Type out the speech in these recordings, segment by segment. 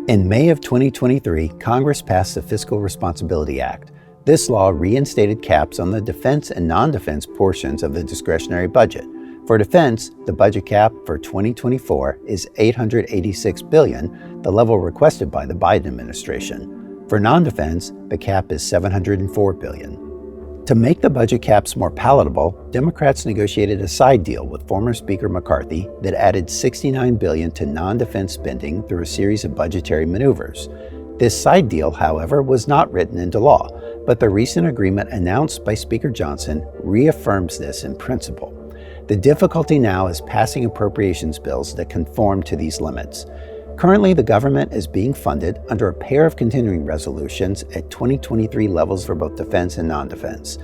In May of 2023, Congress passed the Fiscal Responsibility Act. This law reinstated caps on the defense and non-defense portions of the discretionary budget. For defense, the budget cap for 2024 is $886 billion, the level requested by the Biden administration. For non-defense, the cap is $704 billion. To make the budget caps more palatable, Democrats negotiated a side deal with former Speaker McCarthy that added $69 billion to non-defense spending through a series of budgetary maneuvers. This side deal, however, was not written into law, but the recent agreement announced by Speaker Johnson reaffirms this in principle. The difficulty now is passing appropriations bills that conform to these limits. Currently, the government is being funded under a pair of continuing resolutions at 2023 levels for both defense and non-defense.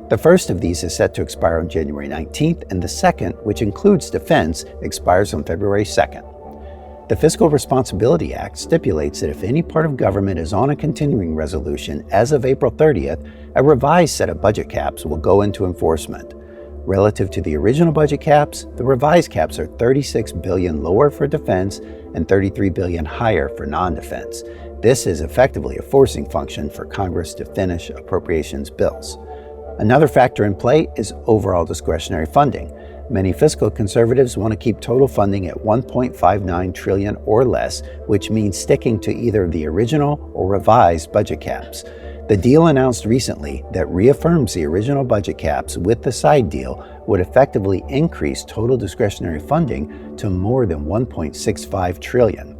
The first of these is set to expire on January 19th, and the second, which includes defense, expires on February 2nd. The Fiscal Responsibility Act stipulates that if any part of government is on a continuing resolution as of April 30th, a revised set of budget caps will go into enforcement. Relative to the original budget caps, the revised caps are $36 billion lower for defense and $33 billion higher for non-defense. This is effectively a forcing function for Congress to finish appropriations bills. Another factor in play is overall discretionary funding. Many fiscal conservatives want to keep total funding at $1.59 trillion or less, which means sticking to either the original or revised budget caps. The deal announced recently that reaffirms the original budget caps with the side deal would effectively increase total discretionary funding to more than $1.65 trillion.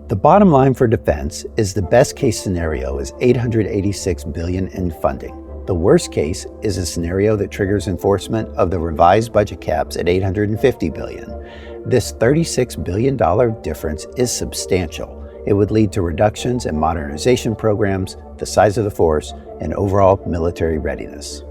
The bottom line for defense is the best case scenario is $886 billion in funding. The worst case is a scenario that triggers enforcement of the revised budget caps at $850 billion. This $36 billion difference is substantial. It would lead to reductions in modernization programs, the size of the force, and overall military readiness.